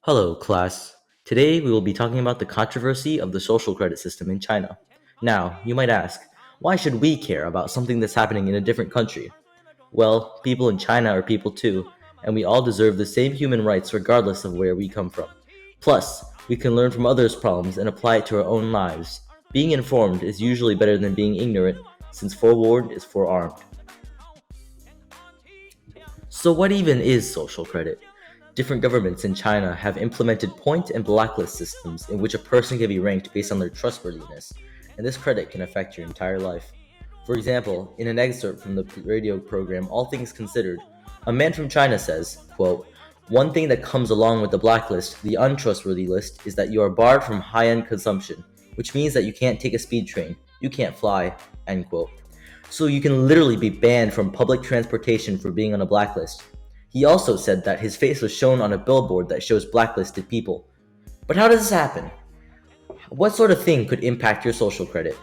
Hello, class. Today we will be talking about the controversy of the social credit system in China. Now, you might ask, why should we care about something that's happening in a different country? Well, people in China are people too, and we all deserve the same human rights regardless of where we come from. Plus, we can learn from others' problems and apply it to our own lives. Being informed is usually better than being ignorant, since forewarned is forearmed. So, what even is social credit? Different governments in China have implemented point and blacklist systems in which a person can be ranked based on their trustworthiness, and this credit can affect your entire life. For example, in an excerpt from the radio program All Things Considered, a man from China says, quote, "One thing that comes along with the blacklist, the untrustworthy list, is that you are barred from high-end consumption, which means that you can't take a speed train, you can't fly," end quote. So you can literally be banned from public transportation for being on a blacklist. He also said that his face was shown on a billboard that shows blacklisted people. But how does this happen? What sort of thing could impact your social credit?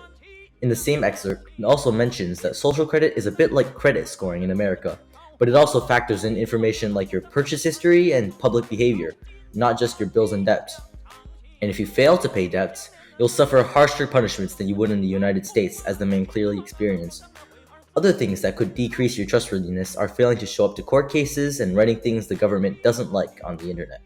In the same excerpt, it also mentions that social credit is a bit like credit scoring in America, but it also factors in information like your purchase history and public behavior, not just your bills and debts. And if you fail to pay debts, you'll suffer harsher punishments than you would in the United States, as the man clearly experienced. Other things that could decrease your trustworthiness are failing to show up to court cases and writing things the government doesn't like on the internet.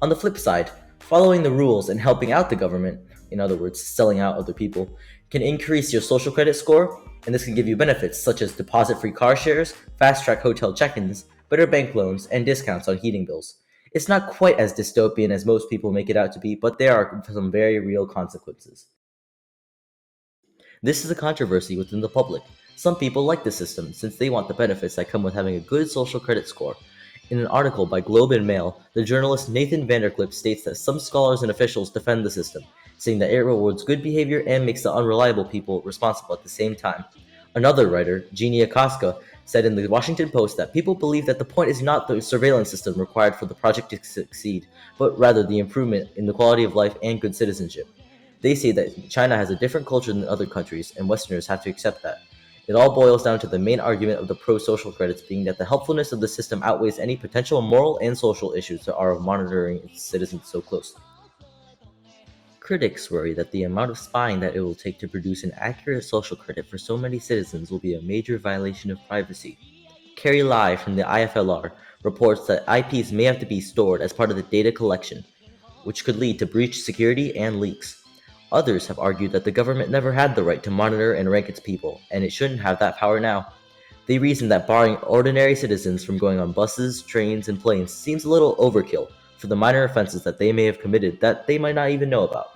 On the flip side, following the rules and helping out the government, in other words, selling out other people, can increase your social credit score, and this can give you benefits such as deposit free car shares, fast track hotel check ins, better bank loans, and discounts on heating bills. It's not quite as dystopian as most people make it out to be, but there are some very real consequences. This is a controversy within the public. Some people like the system since they want the benefits that come with having a good social credit score. In an article by Globe and Mail, the journalist Nathan Vanderclip states that some scholars and officials defend the system, saying that it rewards good behavior and makes the unreliable people responsible at the same time. Another writer, Jeannie Acosta, said in the Washington Post that people believe that the point is not the surveillance system required for the project to succeed, but rather the improvement in the quality of life and good citizenship. They say that China has a different culture than other countries, and Westerners have to accept that. It all boils down to the main argument of the pro-social credits being that the helpfulness of the system outweighs any potential moral and social issues that are of monitoring its citizens so closely. Critics worry that the amount of spying that it will take to produce an accurate social credit for so many citizens will be a major violation of privacy. Carrie Lai from the IFLR reports that IPs may have to be stored as part of the data collection, which could lead to breached security and leaks. Others have argued that the government never had the right to monitor and rank its people, and it shouldn't have that power now. They reason that barring ordinary citizens from going on buses, trains, and planes seems a little overkill for the minor offenses that they may have committed that they might not even know about.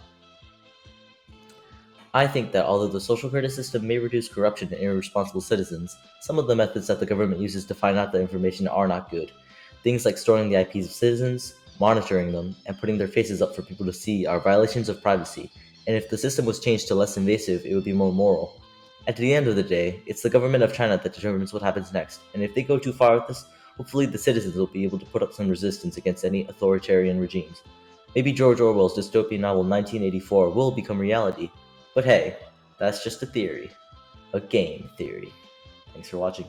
I think that although the social credit system may reduce corruption and irresponsible citizens, some of the methods that the government uses to find out the information are not good. Things like storing the IPs of citizens, monitoring them, and putting their faces up for people to see are violations of privacy, and if the system was changed to less invasive, it would be more moral. At the end of the day, it's the government of China that determines what happens next, and if they go too far with this, hopefully the citizens will be able to put up some resistance against any authoritarian regimes. Maybe George Orwell's dystopian novel 1984 will become reality. But hey, that's just a theory. A game theory. Thanks for watching.